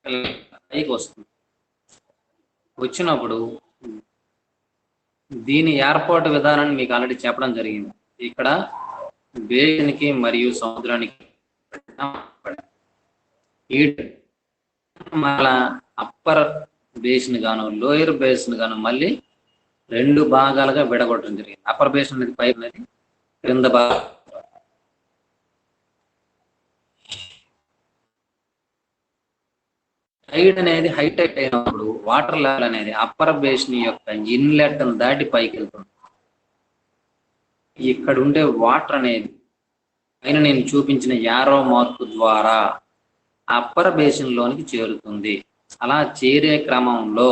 పైకి వస్తుంది. వచ్చినప్పుడు దీని ఏర్పాటు విధానాన్ని మీకు ఆల్రెడీ చెప్పడం జరిగింది. ఇక్కడ బేసిన్కి మరియు సముద్రానికి మళ్ళా అప్పర్ బేసిన్ గాను లోయర్ బేసిన్ గాను మళ్ళీ 2 భాగాలుగా విడగొట్టడం జరిగింది. అప్పర్ బేసిన్ అనేది పైప్ అనేది క్రింద భాగం. టైడ్ అనేది హైటెక్ అయినప్పుడు వాటర్ లెవెల్ అనేది అప్పర్ బేసిన్ యొక్క ఇన్లెట్ దాటి పైకి వెళ్తుంది. ఇక్కడ ఉండే వాటర్ అనేది పైన నేను చూపించిన యారో మార్క్ ద్వారా అప్పర్ బేసిన్ లోనికి చేరుతుంది. అలా చేరే క్రమంలో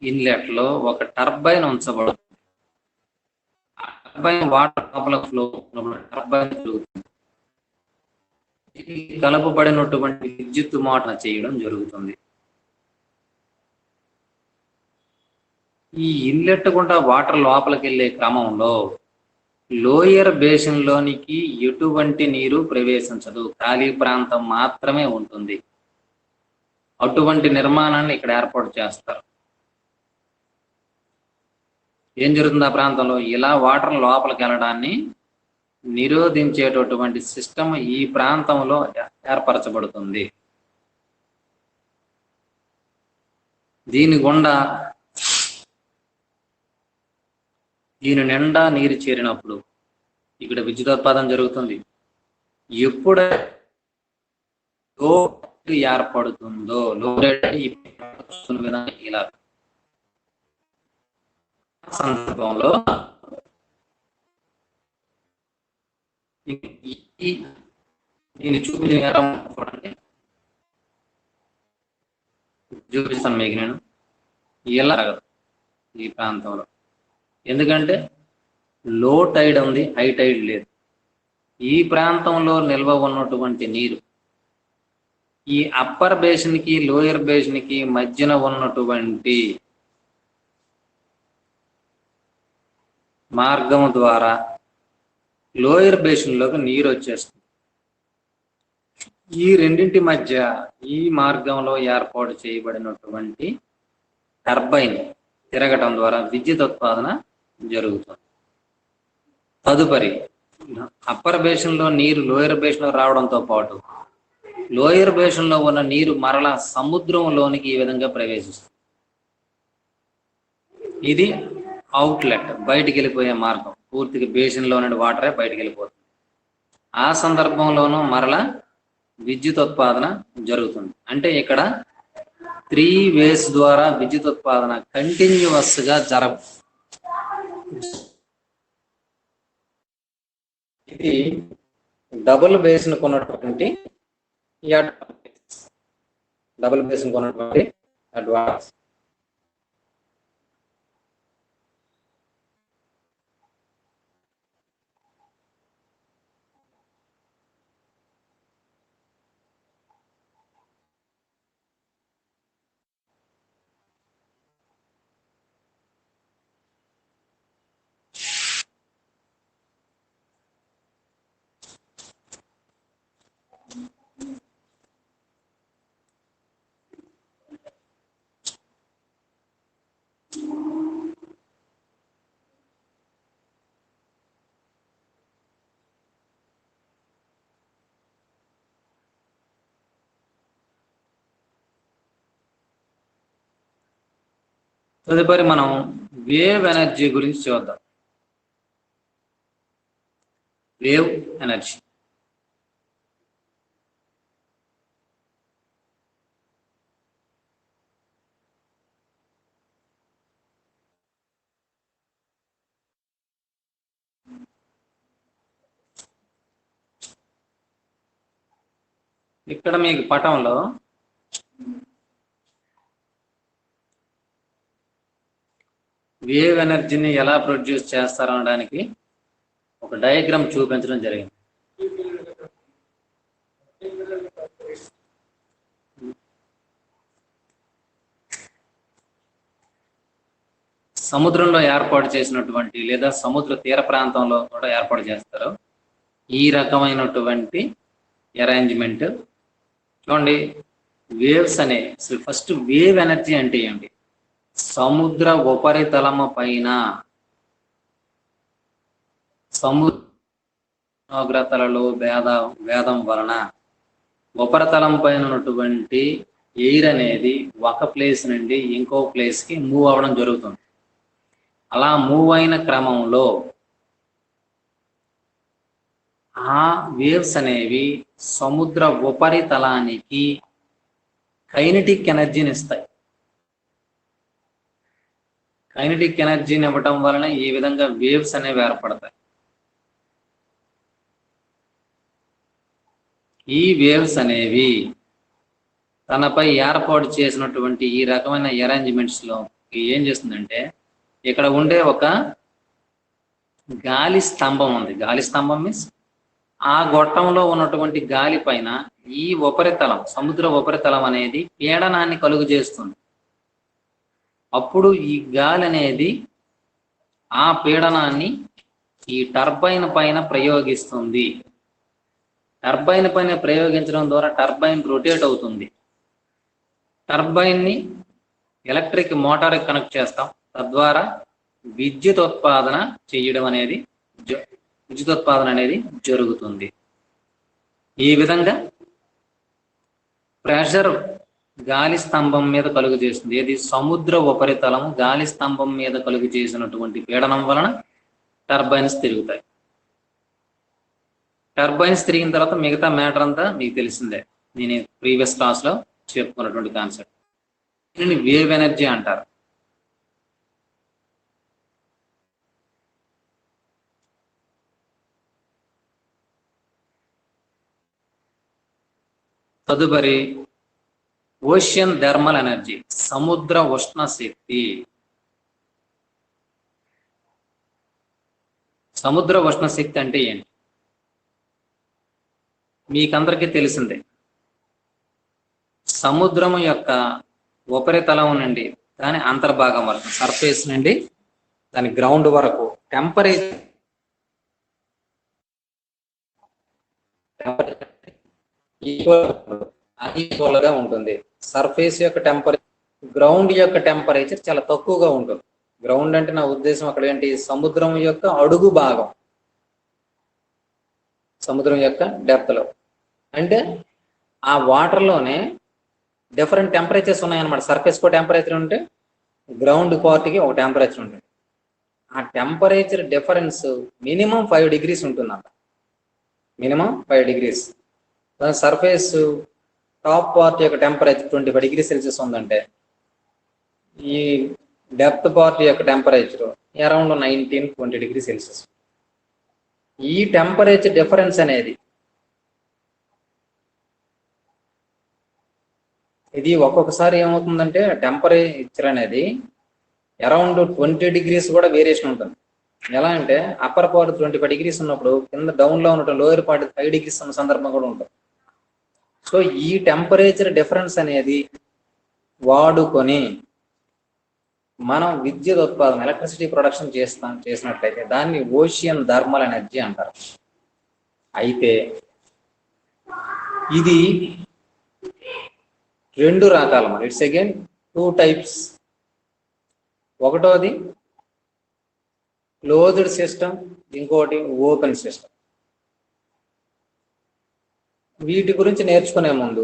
ఇన్లెట్ లో ఒక టర్బైన్ ఉంచబడుతుంది. టర్బైన్ వాటర్ లోపల ఫ్లో టర్బైన్ తిరుగుతుంది. కలపబడినటువంటి విద్యుత్ మోటార్ చేయడం జరుగుతుంది. ఈ ఇన్లెట్ గుండా వాటర్ లోపలికి వెళ్ళే క్రమంలో లోయర్ బేసిన్ లోనికి ఎటువంటి నీరు ప్రవేశించదు, ఖాళీ ప్రాంతం మాత్రమే ఉంటుంది. అటువంటి నిర్మాణాన్ని ఇక్కడ ఏర్పాటు చేస్తారు. ఏం జరుగుతుంది ఆ ప్రాంతంలో? ఇలా వాటర్ లోపలికి వెళ్ళడాన్ని నిరోధించేటటువంటి సిస్టమ్ ఈ ప్రాంతంలో ఏర్పరచబడుతుంది. దీని గుండా దీని నిండా నీరు చేరినప్పుడు ఇక్కడ విద్యుతోత్పాదన జరుగుతుంది. ఎప్పుడైతే ఏర్పడుతుందో ఇలా సందర్భంలో దీన్ని చూపిస్తాను మీకు నేను. ఇలా ఈ ప్రాంతంలో ఎందుకంటే లో టైడ్ ఉంది, హై టైడ్ లేదు. ఈ ప్రాంతంలో నిల్వ ఉన్నటువంటి నీరు ఈ అప్పర్ బేసిన్ కి లోయర్ బేసిన్ కి మధ్యన ఉన్నటువంటి మార్గం ద్వారా లోయర్ బేసిన్ లోకి నీరు వచ్చేస్తుంది. ఈ రెండింటి మధ్య ఈ మార్గంలో ఏర్పాటు చేయబడినటువంటి టర్బైన్ తిరగటం ద్వారా విద్యుత్ ఉత్పాదన జరుగుతుంది. తదుపరి అప్పర్ బేసిన్ లో నీరు లోయర్ బేసిన్ లో రావడంతో పాటు లోయర్ బేసిన్ లో ఉన్న నీరు మరలా సముద్రంలోనికి ఈ విధంగా ప్రవేశిస్తుంది. ఇది అవుట్లెట్, బయటికి వెళ్ళిపోయే మార్గం. పూర్తిగా బేసిన్ లో నుండి వాటరే బయటికి వెళ్ళిపోతుంది. ఆ సందర్భంలోనూ మరలా విద్యుత్ ఉత్పాదన జరుగుతుంది. అంటే ఇక్కడ 3 వేస్ ద్వారా విద్యుత్ ఉత్పాదన కంటిన్యూస్ గా ఇది డబుల్ బేసిన్ కొన్నటువంటి అడ్వాన్స్. తదుపరి మనం వేవ్ ఎనర్జీ గురించి చూద్దాం. వేవ్ ఎనర్జీ ఇక్కడ మీకు పటంలో వేవ్ ఎనర్జీని ఎలా ప్రొడ్యూస్ చేస్తారనడానికి ఒక డయాగ్రామ్ చూపించడం జరిగింది. సముద్రంలో ఏర్పాటు చేసినటువంటి లేదా సముద్ర తీర ప్రాంతంలో కూడా ఏర్పాటు చేస్తారు. ఈ రకమైనటువంటి అరేంజ్మెంట్. చూడండి, వేవ్స్ అనే ఫస్ట్ వేవ్ ఎనర్జీ అంటే ఏంటి? సముద్ర ఉపరితలము పైన ఉష్ణోగ్రతలలో భేదం వలన ఉపరితలం పైన ఉన్నటువంటి ఎయిర్ అనేది ఒక ప్లేస్ నుండి ఇంకో ప్లేస్కి మూవ్ అవ్వడం జరుగుతుంది. అలా మూవ్ అయిన క్రమంలో ఆ వేవ్స్ అనేవి సముద్ర ఉపరితలానికి కైనెటిక్ ఎనర్జీని ఇస్తాయి. కైనెటిక్ ఎనర్జీని ఇవ్వటం వలన ఈ విధంగా వేవ్స్ అనేవి ఏర్పడతాయి. ఈ వేవ్స్ అనేవి తనపై ఏర్పాటు చేసినటువంటి ఈ రకమైన అరేంజ్మెంట్స్ లో ఏం చేస్తుందంటే, ఇక్కడ ఉండే ఒక గాలి స్తంభం ఉంది. గాలి స్తంభం మీన్స్ ఆ గొట్టంలో ఉన్నటువంటి గాలి పైన ఈ ఉపరితలం, సముద్ర ఉపరితలం అనేది పీడనాన్ని కలుగు చేస్తుంది. అప్పుడు ఈ గాలి అనేది ఆ పీడనాన్ని ఈ టర్బైన్ పైన ప్రయోగిస్తుంది. టర్బైన్ పైన ప్రయోగించడం ద్వారా టర్బైన్ రొటేట్ అవుతుంది. టర్బైన్ని ఎలక్ట్రిక్ మోటార్కి కనెక్ట్ చేస్తాం. తద్వారా విద్యుత్ ఉత్పాదన అనేది జరుగుతుంది. ఈ విధంగా ప్రెషర్ గాలి స్తంభం మీద కలుగు చేస్తుంది. ఏది? సముద్ర ఉపరితలం గాలి స్తంభం మీద కలుగు చేసినటువంటి పీడనం వలన టర్బైన్స్ తిరుగుతాయి. టర్బైన్స్ తిరిగిన తర్వాత మిగతా మ్యాటర్ అంతా మీకు తెలిసిందే. నేను ప్రీవియస్ క్లాస్ లో చెప్పుకున్నటువంటి కాన్సెప్ట్. దీనిని వేవ్ ఎనర్జీ అంటారు. తదుపరి ఓషియన్ థర్మల్ ఎనర్జీ, సముద్ర ఉష్ణ శక్తి. సముద్ర ఉష్ణ శక్తి అంటే ఏంటి? మీకందరికీ తెలిసిందే. సముద్రం యొక్క ఉపరితలం నుండి దాని అంతర్భాగం వరకు, సర్ఫేస్ నుండి దాని గ్రౌండ్ వరకు టెంపరేచర్ ఈక్వల్ గా ఉంటుంది. సర్ఫేస్ యొక్క టెంపరేచర్, గ్రౌండ్ యొక్క టెంపరేచర్ చాలా తక్కువగా ఉంటుంది. గ్రౌండ్ అంటే నా ఉద్దేశం అక్కడ ఏంటి? సముద్రం యొక్క అడుగు భాగం, సముద్రం యొక్క డెప్త్ లో. అంటే ఆ వాటర్లోనే డిఫరెంట్ టెంపరేచర్స్ ఉన్నాయన్నమాట. సర్ఫేస్ కో టెంపరేచర్ ఉంటే గ్రౌండ్ పార్ట్కి ఒక టెంపరేచర్ ఉంటుంది. ఆ టెంపరేచర్ డిఫరెన్స్ మినిమం 5 degrees ఉంటుందంట. Minimum 5 degrees. Surface top part యొక్క టెంపరేచర్ 25 degrees Celsius ఉందంటే ఈ డెప్త్ పార్ట్ యొక్క టెంపరేచర్ అరౌండ్ 19-20 degrees Celsius. ఈ టెంపరేచర్ డిఫరెన్స్ అనేది ఇది ఒక్కొక్కసారి ఏమవుతుందంటే టెంపరేచర్ అనేది అరౌండ్ 20 degrees కూడా వేరియేషన్ ఉంటుంది. ఎలా అంటే అప్పర్ పార్ట్ 25 degrees ఉన్నప్పుడు కింద డౌన్ లో ఉండటం లోయర్ పార్ట్ 5 degrees ఉన్న సందర్భం కూడా ఉంటుంది. సో ఈ టెంపరేచర్ డిఫరెన్స్ అనేది వాడుకొని మనం విద్యుత్ ఉత్పాదన, ఎలక్ట్రిసిటీ ప్రొడక్షన్ చేసినట్లయితే దాన్ని ఓషియన్ థర్మల్ ఎనర్జీ అంటారు. అయితే ఇది 2 రకాలు. It's again 2 types. ఒకటోది క్లోజ్డ్ సిస్టమ్, ఇంకోటి ఓపెన్ సిస్టమ్. వీటి గురించి నేర్చుకునే ముందు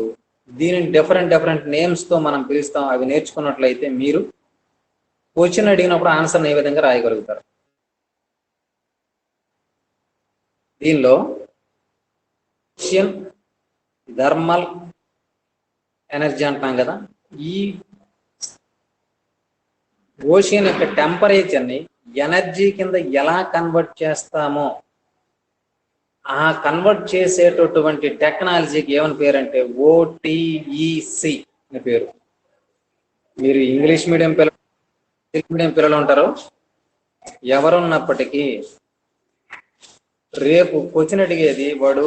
దీనిని డిఫరెంట్ నేమ్స్ తో మనం పిలుస్తాం. అవి నేర్చుకున్నట్లయితే మీరు క్వశ్చన్ అడిగినప్పుడు ఆన్సర్ ఏ విధంగా రాయగలుగుతారు. దీనిలో ఓషియన్ థర్మల్ ఎనర్జీ అంటాం కదా. ఈ ఓషియన్ యొక్క టెంపరేచర్ని ఎనర్జీ కింద ఎలా కన్వర్ట్ చేస్తామో ఆ కన్వర్ట్ చేసేటటువంటి టెక్నాలజీకి ఏమని పేరు అంటే ఓటిఈసి అని పేరు. మీరు ఇంగ్లీష్ మీడియం పిల్లలు ఉంటారు, ఎవరున్నప్పటికీ రేపు క్వశ్చన్ అడిగేది వాడు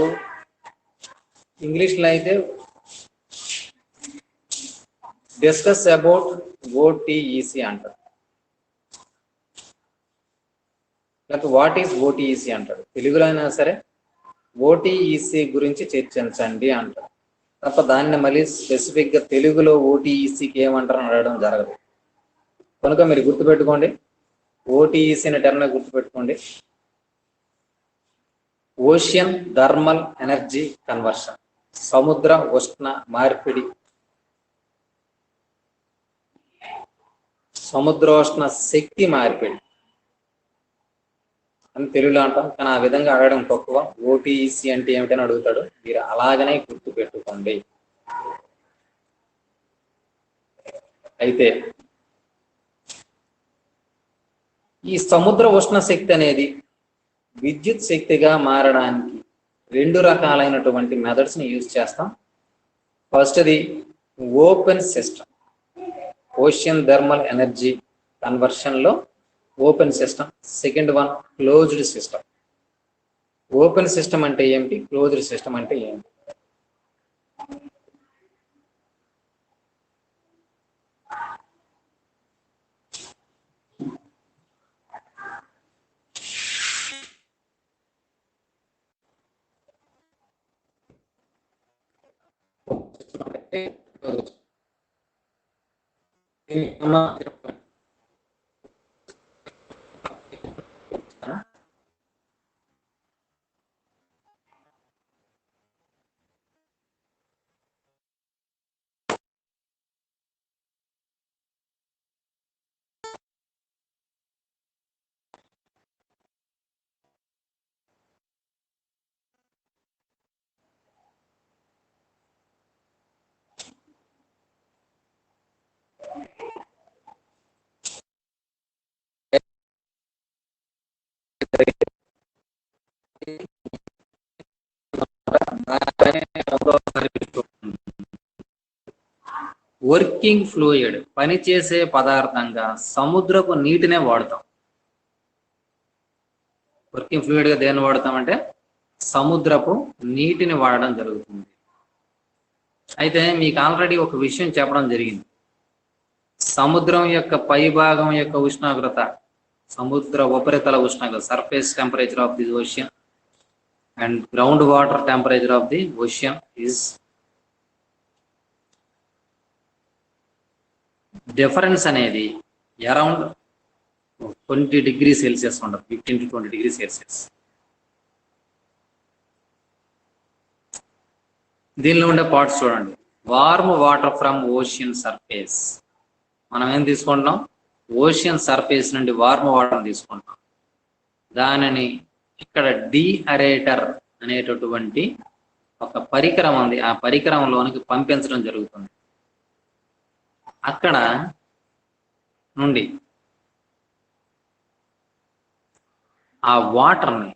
ఇంగ్లీష్లో అయితే డిస్కస్ అబౌట్ ఓటిఈసి అంటారు, లేకపోతే వాట్ ఈస్ ఓటిఈసి అంటాడు. తెలుగులో అయినా సరే ఓటీఈసీ గురించి చర్చించండి అంటారు తప్ప దాన్ని మళ్ళీ స్పెసిఫిక్గా తెలుగులో ఓటీఈసీకి ఏమంటారని అడగడం జరగదు. కనుక మీరు గుర్తుపెట్టుకోండి, ఓటీఈసీ అనే టర్మ్ గుర్తుపెట్టుకోండి, ఓషియన్ థర్మల్ ఎనర్జీ కన్వర్షన్, సముద్ర ఉష్ణ మార్పిడి, సముద్రోష్ణ శక్తి మార్పిడి అని తెలుగులో అంటాం. కానీ ఆ విధంగా అడగడం తక్కువ. ఓటీఈసీ అంటే ఏమిటని అడుగుతాడు, మీరు అలాగనే గుర్తు పెట్టుకోండి. అయితే ఈ సముద్ర ఉష్ణ శక్తి అనేది విద్యుత్ శక్తిగా మారడానికి 2 రకాలైనటువంటి మెథడ్స్ ని యూజ్ చేస్తాం. ఫస్ట్ది open system, ocean thermal energy conversion లో open system. Second one closed system. Open system అంటే ఏమిటి, క్లోజ్డ్ సిస్టమ్ అంటే ఏమిటి? వర్కింగ్ ఫ్లూయిడ్, పనిచేసే పదార్థంగా సముద్రపు నీటినే వాడతాం. వర్కింగ్ ఫ్లూయిడ్ గా దేన్ని వాడతామంటే సముద్రపు నీటిని వాడడం జరుగుతుంది. అయితే మీకు ఆల్రెడీ ఒక విషయం చెప్పడం జరిగింది. సముద్రం యొక్క పై భాగం యొక్క ఉష్ణోగ్రత, సముద్ర ఉపరితల ఉష్ణోగ్రత, surface temperature of the ocean and ground water temperature of the ocean is difference అనేది అరౌండ్ 20 డిగ్రీ సెల్సియస్ ఉండదు, 15 to 20 డిగ్రీ సెల్సియస్. దీనిలో ఉండే పార్ట్స్ చూడండి. Warm water from ocean surface, మనం ఏం తీసుకుంటున్నాం, ఓషియన్ సర్ఫేస్ నుండి వార్మ్ వాటర్ తీసుకుంటాం. దానిని ఇక్కడ డీఅరేటర్ అనేటటువంటి ఒక పరికరం ఉంది, ఆ పరికరంలోనికి పంపించడం జరుగుతుంది. అక్కడ నుండి ఆ వాటర్ని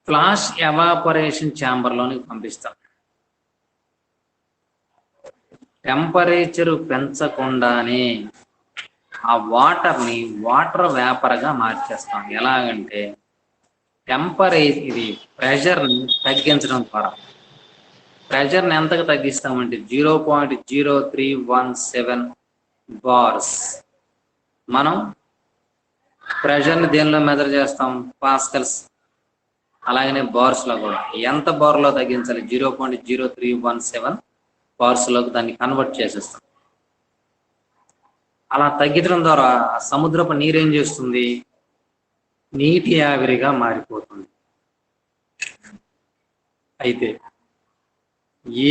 ఫ్లాష్ ఎవాపరేషన్ ఛాంబర్లోనికి పంపిస్తాం. టెంపరేచర్ పెంచకుండానే ఆ వాటర్ని వాటర్ వేపర్గా మార్చేస్తాం. ఎలాగంటే ఇది ప్రెషర్ని తగ్గించడం ద్వారా. ప్రెషర్ని ఎంతకు తగ్గిస్తామంటే 0.0317 బార్స్. మనం ప్రెషర్ని దేనిలో మెజర్ చేస్తాం, పాస్కల్స్. అలాగనే బార్స్లో కూడా ఎంత బార్లో తగ్గించాలి, 0.0317 బార్స్లోకి దాన్ని కన్వర్ట్ చేసేస్తాం. అలా తగ్గించడం ద్వారా సముద్రపు నీరు ఏం చేస్తుంది, నీటి ఆవిరిగా మారిపోతుంది. అయితే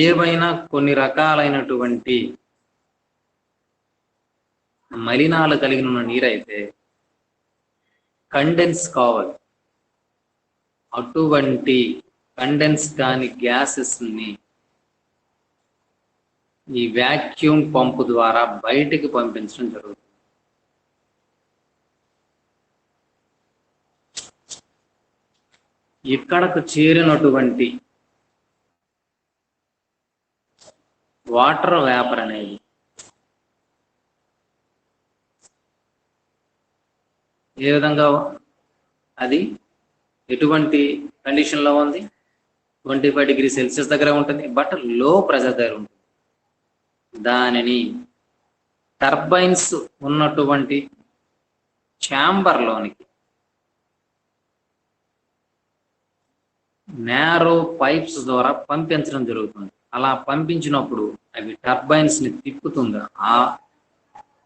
ఏవైనా కొన్ని రకాలైనటువంటి మలినాలు కలిగిన నీరైతే కండెన్స్ కావాలి. అటువంటి కండెన్స్ కాని గ్యాసెస్ని ఈ వ్యాక్యూమ్ పంపు ద్వారా బయటికి పంపించడం జరుగుతుంది. ఇక్కడకు చేరినటువంటి వాటర్ వేపర్ అనేది ఏ విధంగా అది ఎటువంటి కండిషన్లో ఉంది, 25 డిగ్రీ సెల్సియస్ దగ్గర ఉంటుంది, బట్ లో ప్రెషర్ దగ్గర ఉంటుంది. దానిని టర్బైన్స్ ఉన్నటువంటి ఛాంబర్లోనికి నేరో పైప్స్ ద్వారా పంపించడం జరుగుతుంది. అలా పంపించినప్పుడు అవి టర్బైన్స్ ని తిప్పుతుంది. ఆ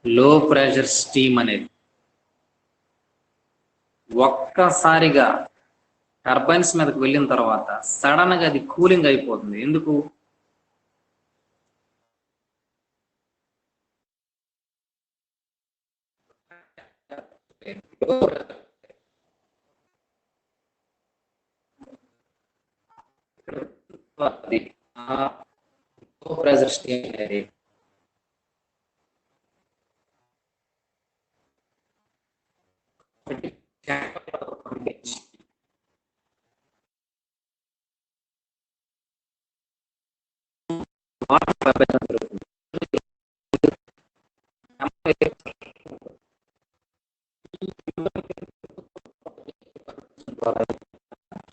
లో ప్రెషర్ స్టీమ్ అనేది ఒక్కసారిగా టర్బైన్స్ మీదకి వెళ్ళిన తర్వాత సడన్ గా అది కూలింగ్ అయిపోతుంది. ఎందుకు? లో ప్రెషర్ స్టీమ్ అనేది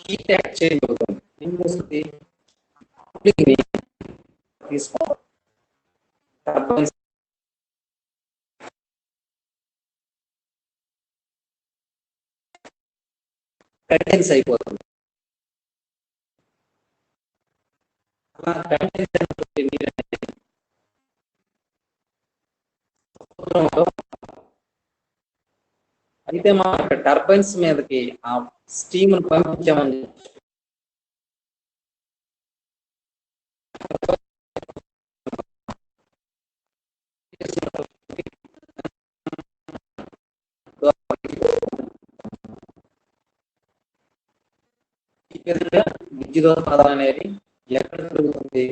హీట్ ఎక్స్చేంజ్ అవుతుంది. ఏం చేస్తుంది? తీసుకోవాలి టర్బైన్స్ కండెన్స్ అయిపోతుంది. అలా కండెన్స్ అయినటువంటి నీరు అనేది సముద్రంలో, అయితే మనం టర్బైన్స్ మీదకి ఆ స్టీమ్ పంపించామని ఈ విధంగా విద్యుదోత్పాదన అనేది ఎక్కడ జరుగుతుంది?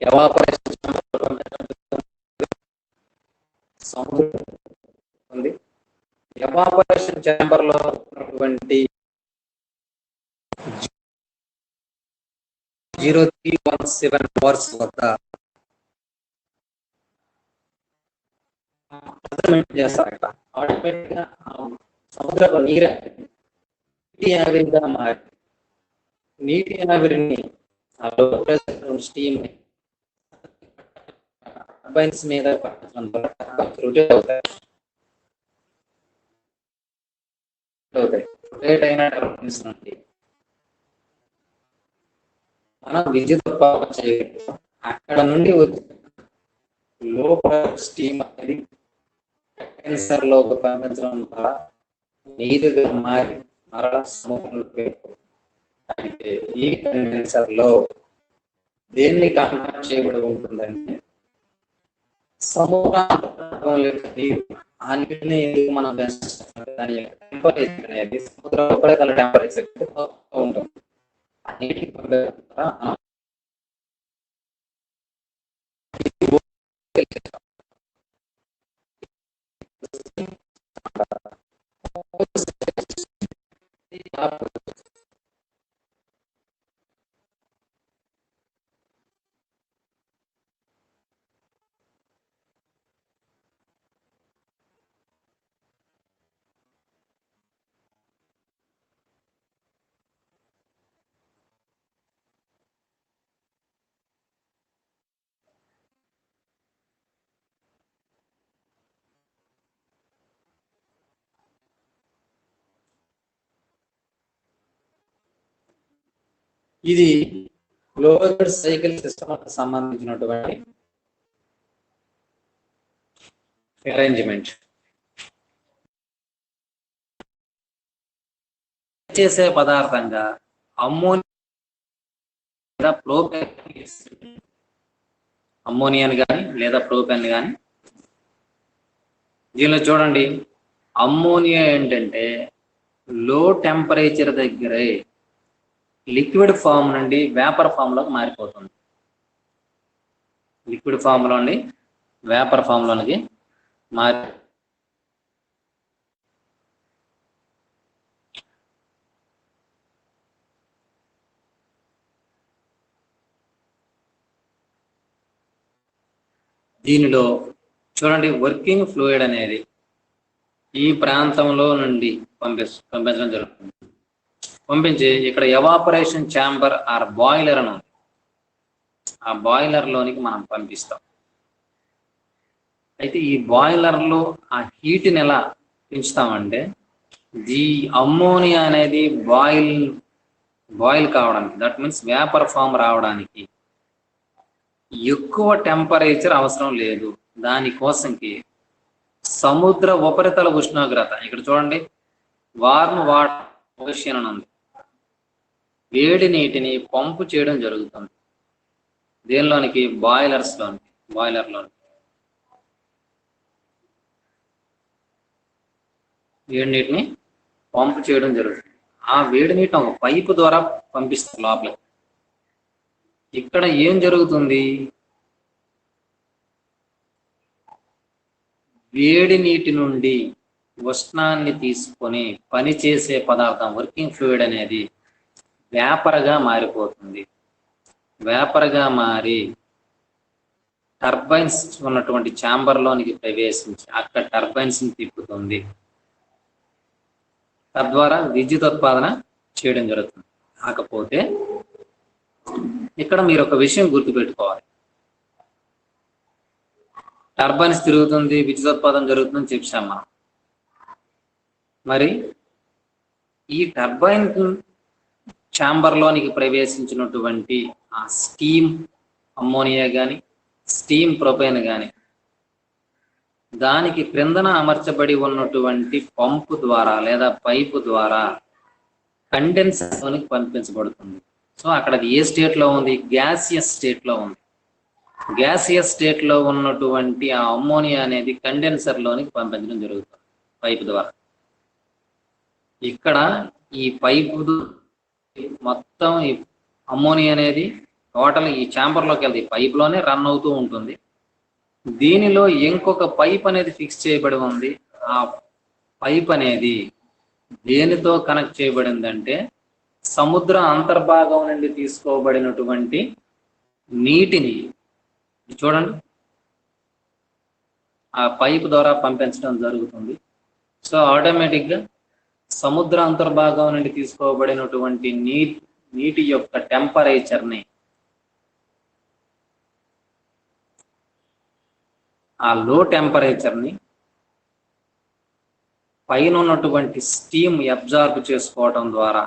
ఎవాపరేషన్ సముద్రం ఉంది. ఎవాపరేషన్ ఛాంబర్ లో ఉన్నటువంటి 0317 అవర్స్ వద్ద చేస్తారట. ఆటోమేటిక్ గా సముద్రంలో నీటి ఆవిరిగా మారి నీటి ఆవిరిని స్టీమ్ టర్బైన్స్ మీద పట్టడం ద్వారా రొటేట్ అవుతాయి. రొటేట్ అయిన టర్బైన్స్ నుండి మనం విద్యుత్ ఉత్పాదన చేయగలం. అక్కడ నుండి వచ్చే లోపల స్టీమ్ అనేది కండెన్సర్ లో పంపించడం ద్వారా నీరుగా మారి మరలా సముద్రంలో. అయితే ఈ కండెన్సర్ లో దేన్ని కన్వర్ట్ చేయబడి ఉంటుందంటే సముద్రం యొక్క నీరు. ఆ నీటిని మనం దాని యొక్క టెంపరేచర్ అనేది సముద్రం ఉపరితల టెంపరేచర్ ఉంటుంది. ఆ నీటి ఇది క్లోజ్డ్ సైకిల్ సిస్టమ్ సంబంధించినటువంటి అరేంజ్మెంట్. చేసే పదార్థంగా అమ్మోనియాని కానీ లేదా ప్రోపెన్ కానీ. దీనిలో చూడండి, అమ్మోనియా ఏంటంటే లో టెంపరేచర్ దగ్గరే లిక్విడ్ ఫామ్ నుండి వేపర్ ఫామ్ లోకి మారిపోతుంది. లిక్విడ్ ఫామ్ లోని వేపర్ ఫామ్ లోనికి మారి దీనిలో చూడండి వర్కింగ్ ఫ్లూయిడ్ అనేది ఈ ప్రాంతంలో నుండి పంపించడం జరుగుతుంది. పంపించి ఇక్కడ ఎవాపరేషన్ ఛాంబర్ ఆర్ బాయిలర్ అని ఉంది, ఆ బాయిలర్ లోనికి మనం పంపిస్తాం. అయితే ఈ బాయిలర్ లో ఆ హీట్ని ఎలా పెంచుతామంటే, ఈ అమ్మోనియా అనేది బాయిల్ కావడానికి, దట్ మీన్స్ వేపర్ ఫామ్ రావడానికి ఎక్కువ టెంపరేచర్ అవసరం లేదు. దానికోసంకి సముద్ర ఉపరితల ఉష్ణోగ్రత, ఇక్కడ చూడండి వార్మ్ వాటర్ ఓషన్ అని ఉంది, వేడి నీటిని పంపు చేయడం జరుగుతుంది. దేనిలోనికి? బాయిలర్లోనికి వేడి నీటిని పంపు చేయడం జరుగుతుంది. ఆ వేడి నీటిని ఒక పైపు ద్వారా పంపిస్తారు లోపలికి. ఇక్కడ ఏం జరుగుతుంది? వేడి నీటి నుండి ఉష్ణాన్ని తీసుకొని పనిచేసే పదార్థం వర్కింగ్ ఫ్లూయిడ్ అనేది వేపర్గా మారిపోతుంది. వేపర్గా మారి టర్బైన్స్ ఉన్నటువంటి ఛాంబర్లోనికి ప్రవేశించి అక్కడ టర్బైన్స్ని తిప్పుతుంది. తద్వారా విద్యుత్ ఉత్పాదన చేయడం జరుగుతుంది. కాకపోతే ఇక్కడ మీరు ఒక విషయం గుర్తుపెట్టుకోవాలి. టర్బైన్స్ తిరుగుతుంది, విద్యుత్ ఉత్పాదన జరుగుతుందని చెప్పాం మనం. మరి ఈ టర్బైన్ ఛాంబర్లోనికి ప్రవేశించినటువంటి ఆ స్టీమ్ అమ్మోనియా కానీ స్టీమ్ ప్రొపైన్ కానీ దానికి క్రిందన అమర్చబడి ఉన్నటువంటి పంపు ద్వారా లేదా పైపు ద్వారా కండెన్సర్లోనికి పంపించబడుతుంది. సో అక్కడ ఏ స్టేట్లో ఉంది? గ్యాసియస్ స్టేట్లో ఉంది. గ్యాసియస్ స్టేట్లో ఉన్నటువంటి ఆ అమ్మోనియా అనేది కండెన్సర్లోనికి పంపించడం జరుగుతుంది పైపు ద్వారా. ఇక్కడ ఈ పైపు మొత్తం ఈ అమ్మోనియా అనేది టోటల్ ఈ ఛాంబర్లోకి వెళ్తే ఈ పైప్లోనే రన్ అవుతూ ఉంటుంది. దీనిలో ఇంకొక పైప్ అనేది ఫిక్స్ చేయబడి ఉంది. ఆ పైప్ అనేది దేనితో కనెక్ట్ చేయబడిందంటే సముద్ర అంతర్భాగం నుండి తీసుకోబడినటువంటి నీటిని చూడండి ఆ పైప్ ద్వారా పంపించడం జరుగుతుంది. సో ఆటోమేటిక్గా సముద్ర అంతర్భాగం నుండి తీసుకోబడినటువంటి నీటి యొక్క టెంపరేచర్ని ఆ లో టెంపరేచర్ని పైన ఉన్నటువంటి స్టీమ్ అబ్జార్బ్ చేసుకోవడం ద్వారా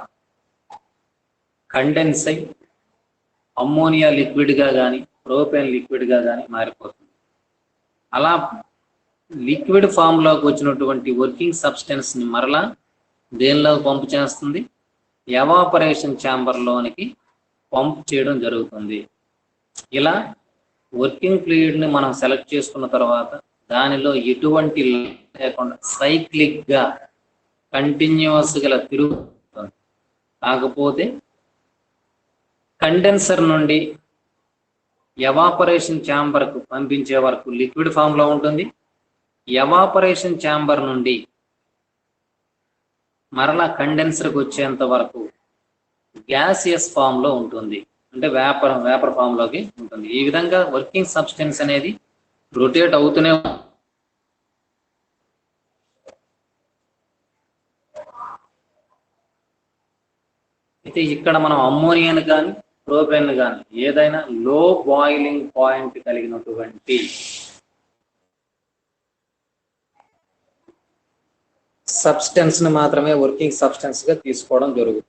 కండెన్స్ అయి అమ్మోనియా లిక్విడ్గా కానీ ప్రోపేన్ లిక్విడ్గా కానీ మారిపోతుంది. అలా లిక్విడ్ ఫామ్లోకి వచ్చినటువంటి వర్కింగ్ సబ్స్టెన్స్ని మరలా దేనిలో పంపు చేస్తుంది? ఎవాపరేషన్ ఛాంబర్లోనికి పంప్ చేయడం జరుగుతుంది. ఇలా వర్కింగ్ ఫ్లూయిడ్ని మనం సెలెక్ట్ చేసుకున్న తర్వాత దానిలో ఎటువంటి లేకుండా సైక్లిక్గా కంటిన్యూస్గా తిరుగుతుంది. కాకపోతే కండెన్సర్ నుండి ఎవాపరేషన్ ఛాంబర్కు పంపించే వరకు లిక్విడ్ ఫామ్లో ఉంటుంది. ఎవాపరేషన్ ఛాంబర్ నుండి మరలా కండెన్సర్కి వచ్చేంత వరకు గ్యాసియస్ ఫామ్లో ఉంటుంది, అంటే వేపర్ ఫామ్లోకి ఉంటుంది. ఈ విధంగా వర్కింగ్ సబ్స్టెన్స్ అనేది రొటేట్ అవుతూనే అయితే ఇక్కడ మనం అమ్మోనియాను కానీ ప్రోపేన్ కానీ ఏదైనా లో బాయిలింగ్ పాయింట్ కలిగినటువంటి సబ్స్టెన్స్ ని మాత్రమే వర్కింగ్ సబ్స్టెన్స్ గా తీసుకోవడం జరుగుతుంది.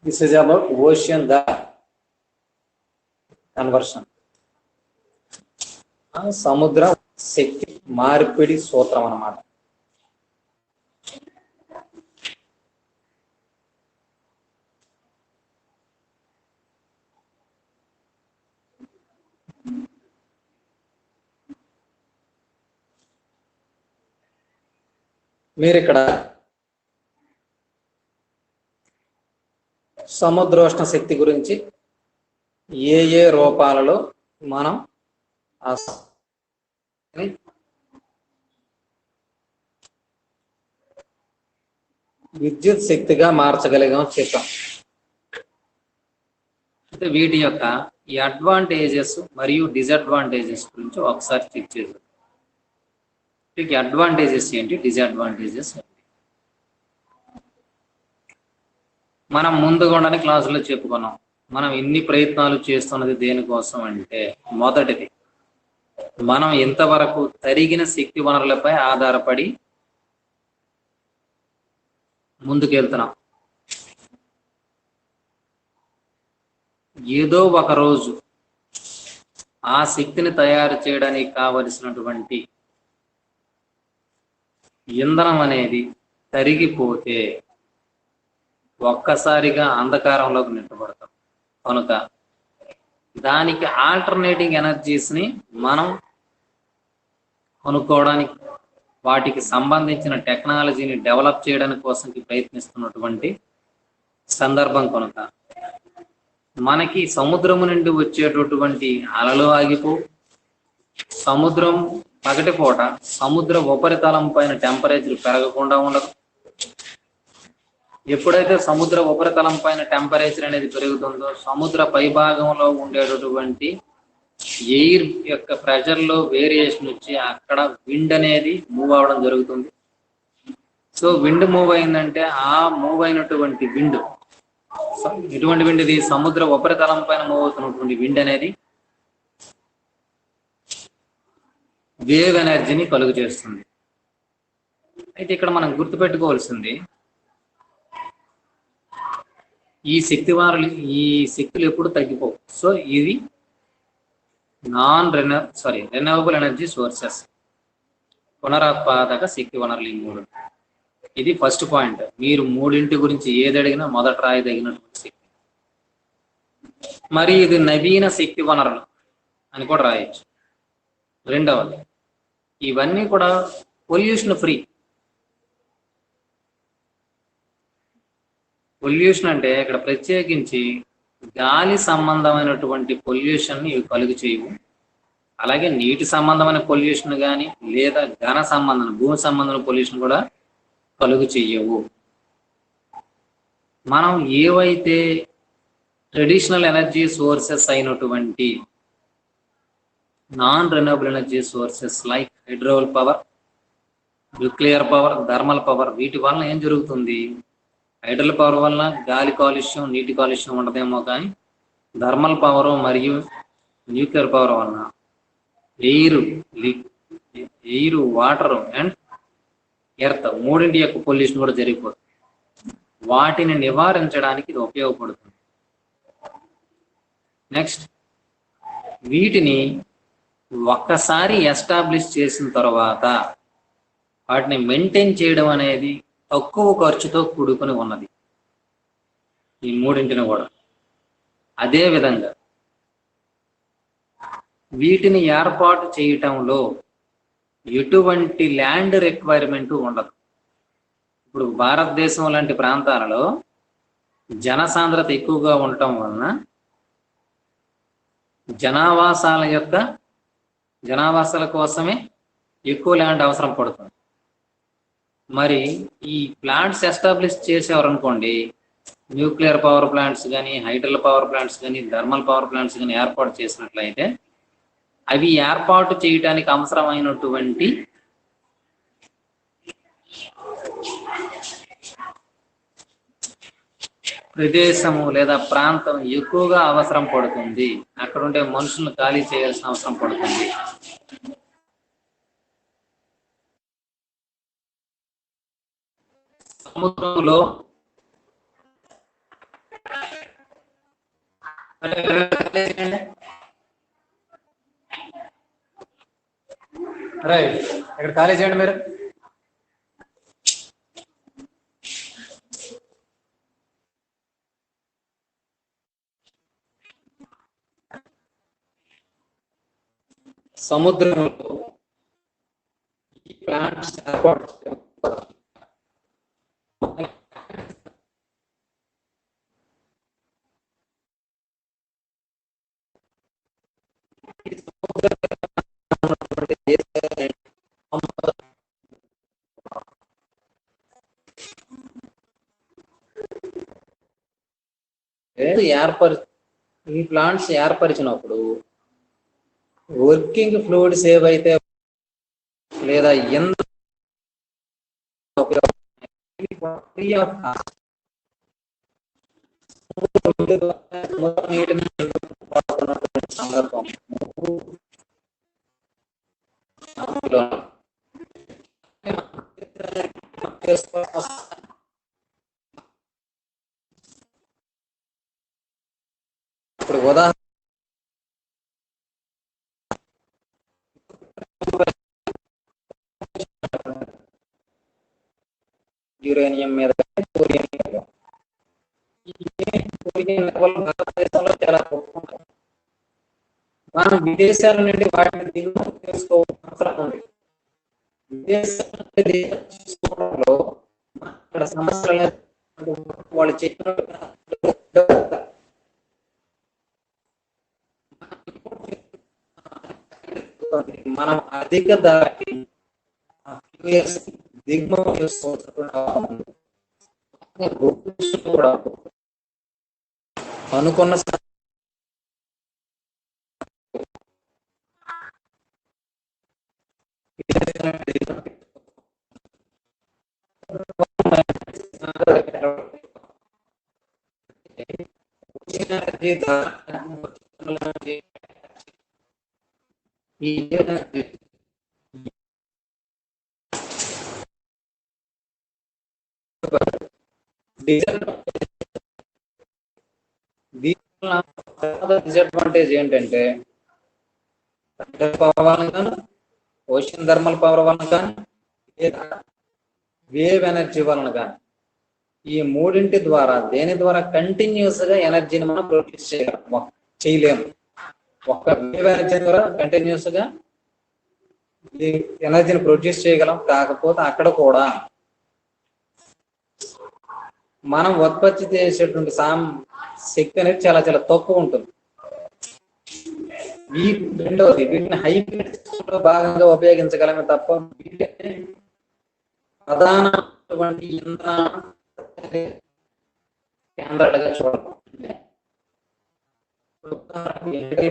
This is about ocean the conversion. సముద్ర శక్తి మార్పిడి సూత్రం అన్నమాట. మీరు ఇక్కడ సముద్రోష్ణ శక్తి గురించి ఏ రూపాలలో మనం విద్యుత్ శక్తిగా మార్చగలిగాం చెప్పాం. అంటే వీటి యొక్క ఈ అడ్వాంటేజెస్ మరియు డిసడ్వాంటేజెస్ గురించి ఒకసారి చెక్ చేద్దాం. వీటికి అడ్వాంటేజెస్ ఏంటి, డిసడ్వాంటేజెస్ ఏంటి? మనం ముందుగానే క్లాసులో చెప్పుకున్నాం. మనం ఇన్ని ప్రయత్నాలు చేస్తున్నది దేనికోసం అంటే, మొదటిది మనం ఇంతవరకు తరిగిన శక్తి వనరులపై ఆధారపడి ముందుకెళ్తున్నాం. ఏదో ఒక రోజు ఆ శక్తిని తయారు చేయడానికి కావలసినటువంటి ఇంధనం అనేది తరిగిపోతే ఒక్కసారిగా అంధకారంలోకి నెట్టబడతాం. కనుక దానికి ఆల్టర్నేటింగ్ ఎనర్జీస్ని మనం కొనుక్కోవడానికి, వాటికి సంబంధించిన టెక్నాలజీని డెవలప్ చేయడానికి కోసంకి ప్రయత్నిస్తున్నటువంటి సందర్భం. కనుక మనకి సముద్రము నుండి వచ్చేటటువంటి అలలు ఆగిపో, సముద్రం పగటిపూట సముద్ర ఉపరితలం పైన టెంపరేచర్ పెరగకుండా ఉండదు. ఎప్పుడైతే సముద్ర ఉపరితలం పైన టెంపరేచర్ అనేది పెరుగుతుందో, సముద్ర పైభాగంలో ఉండేటటువంటి ఎయిర్ యొక్క ప్రెషర్లో వేరియేషన్ వచ్చి అక్కడ విండ్ అనేది మూవ్ అవడం జరుగుతుంది. సో విండ్ మూవ్ అయిందంటే ఆ మూవ్ అయినటువంటి విండ్, ఎటువంటి విండ్ ఇది? సముద్ర ఉపరితలం పైన మూవ్ అవుతున్నటువంటి విండ్ అనేది వేవ్ ఎనర్జీని కలుగు చేస్తుంది. అయితే ఇక్కడ మనం గుర్తుపెట్టుకోవాల్సింది, ఈ శక్తి వనరులు, ఈ శక్తులు ఎప్పుడు తగ్గిపోవు. సో ఇది రెన్యూవబుల్ ఎనర్జీ సోర్సెస్, పునరుత్పాదక శక్తి వనరులు ఈ మూడు. ఇది ఫస్ట్ పాయింట్. మీరు మూడింటి గురించి ఏది అడిగినా మొదట రాయదగినటువంటి శక్తి. మరి ఇది నవీన శక్తి వనరులు అని కూడా రాయొచ్చు. రెండవది, ఇవన్నీ కూడా పొల్యూషన్ ఫ్రీ. పొల్యూషన్ అంటే ఇక్కడ ప్రత్యేకించి గాలి సంబంధమైనటువంటి పొల్యూషన్ ఇవి కలుగు చేయవు. అలాగే నీటి సంబంధమైన పొల్యూషన్ కానీ లేదా ఘన సంబంధం, భూమి సంబంధమైన పొల్యూషన్ కూడా కలుగు చెయ్యవు. మనం ఏవైతే ట్రెడిషనల్ ఎనర్జీ సోర్సెస్ అయినటువంటి non renewable energy sources like hydel power, nuclear power, thermal power, వీటి వలన ఏం జరుగుతుంది? హైడ్రల్ పవర్ వలన గాలి కాలుష్యం, నీటి కాలుష్యం ఉండదేమో, కానీ థర్మల్ పవర్ మరియు న్యూక్లియర్ పవర్ వలన ఎయిర్, వాటర్ అండ్ ఎర్త్ మూడింటి యొక్క పొల్యూషన్ కూడా జరిగిపోతుంది. వాటిని నివారించడానికి ఇది ఉపయోగపడుతుంది. నెక్స్ట్, వీటిని ఒక్కసారి ఎస్టాబ్లిష్ చేసిన తర్వాత వాటిని మెయింటైన్ చేయడం అనేది తక్కువ ఖర్చుతో కూడుకుని ఉన్నది, ఈ మూడింటిని కూడా. అదేవిధంగా వీటిని ఏర్పాటు చేయటంలో ఎటువంటి ల్యాండ్ రిక్వైర్మెంట్ ఉండదు. ఇప్పుడు భారతదేశం లాంటి ప్రాంతాలలో జనసాంద్రత ఎక్కువగా ఉండటం వలన జనావాసాల కోసమే ఎక్కువ ల్యాండ్ అవసరం పడుతుంది. మరి ఈ ప్లాంట్స్ ఎస్టాబ్లిష్ చేసేవారు అనుకోండి, న్యూక్లియర్ పవర్ ప్లాంట్స్ కానీ, హైడ్రల్ పవర్ ప్లాంట్స్ కానీ, థర్మల్ పవర్ ప్లాంట్స్ కానీ ఏర్పాటు చేసినట్లయితే అవి ఏర్పాటు చేయడానికి అవసరమైనటువంటి ప్రదేశము లేదా ప్రాంతం ఎక్కువగా అవసరం పడుతుంది. అక్కడ ఉండే మనుషులను ఖాళీ చేయాల్సిన అవసరం పడుతుంది. సముద్రంలో రైట్, ఇక్కడ ఖాళీ చేయండి మీరు. సముద్రంలో ఈ ప్లాంట్స్ ఏర్పాటు ఈ ప్లాంట్స్ ఏర్పరిచినప్పుడు వర్కింగ్ ఫ్లూయిడ్స్ ఏవైతే లేదా ఎంత సందర్భం ఇప్పుడు ఉదాహరణ యురేనియం మీద భారతదేశంలో చాలా తక్కువ. మనం విదేశాల నుండి వాటిని దిగుమతి చేసుకోవాల్సిన అవసరం ఉంది. విదేశాల నుండి తీసుకోవడంలో అక్కడ సమస్యలు వాళ్ళు చెప్పినట్టుగా మనం అధిక ధరకి దిగుమతి చేసుకోవాల్సిన అనుకున్న డిసడ్వాంటేజ్ ఏంటంటే పవర్ వలన కానీ ఓషన్ థర్మల్ పవర్ వలన కానీ లేదా వేవ్ ఎనర్జీ వలన కానీ ఈ మూడింటి ద్వారా దేని ద్వారా కంటిన్యూస్ గా ఎనర్జీని మనం ప్రొడ్యూస్ చేయలేము. ఒక్క వేవ్ ఎనర్జీ ద్వారా కంటిన్యూస్ గా ఈ ఎనర్జీని ప్రొడ్యూస్ చేయగలం. కాకపోతే అక్కడ కూడా మనం ఉత్పత్తి చేసేటువంటి శక్తి అనేది చాలా చాలా తక్కువ ఉంటుంది. రెండవది వీటిని హైబ్రిడ్ సిస్టంలో భాగంగా ఉపయోగించగలమే తప్ప ప్రధానటువంటి కేంద్రాలుగా చూడాలి.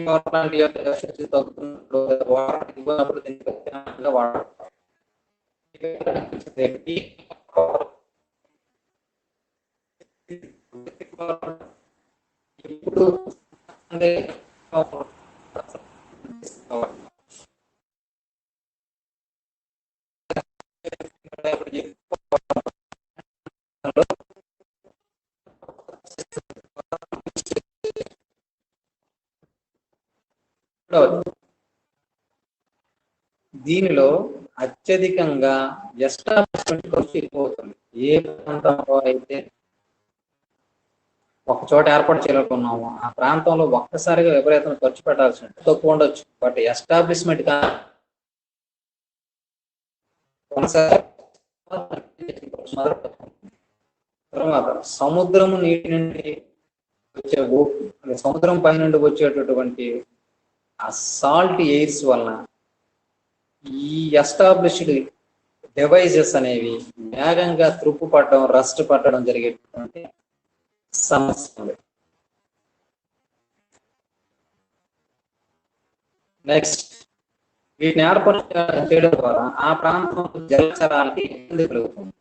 పవర్ ప్లాంట్ యొక్క శక్తి తగ్గుతున్నప్పుడు ఇప్పుడు దీనిలో అత్యధికంగా ఎస్టాబ్లిష్మెంట్ ఖర్చు ఎక్కువ అవుతుంది. ఏ ప్రాంతంలో అయితే ఒక చోట ఏర్పాటు చేయాలనుకున్నాము ఆ ప్రాంతంలో ఒక్కసారిగా విపరీతం ఖర్చు పెట్టాల్సి ఉంటుంది. తక్కువ ఉండొచ్చు, బట్ ఎస్టాబ్లిష్మెంట్ తర్వాత సముద్రము నీటి నుండి వచ్చే సముద్రం పై నుండి వచ్చేటటువంటి ఆ సాల్ట్ ఎయిర్స్ వలన ఈ ఎస్టాబ్లిష్డ్ డివైజెస్ అనేవి వేగంగా త్రుప్పు పట్టడం, రస్ట్ పట్టడం జరిగేటువంటి సమస్య. నెక్స్ట్ వీటిని ఏర్పాటు చేయడం ద్వారా ఆ ప్రాంతంలో జలచరాలకి ఇబ్బంది కలుగుతుంది.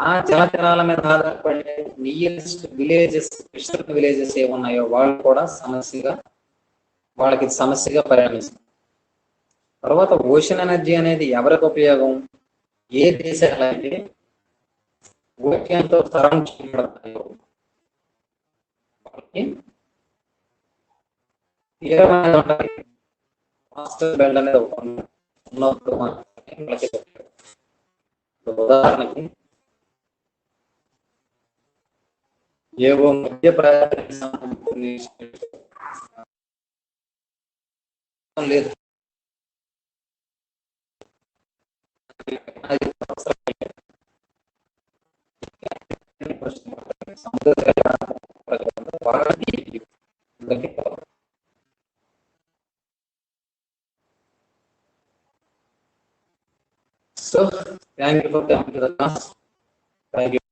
ఆ జలచరాల మీద ఆధారపడే నియరెస్ట్ విలేజెస్, విలేజెస్ ఏమున్నాయో వాళ్ళు కూడా వాళ్ళకి సమస్యగా పరిణమిస్తుంది. తర్వాత ఓషన్ ఎనర్జీ అనేది ఎవరికి ఉపయోగం? ఏ దేశాలైతే ఓషన్తో సరౌండ్ చేయబడతాయో వాళ్ళకి బెల్ట్ అనేది ఉన్నప్పుడు ఉదాహరణకి ఏవో మధ్య లేదు So, thank you for coming to the class. Thank you.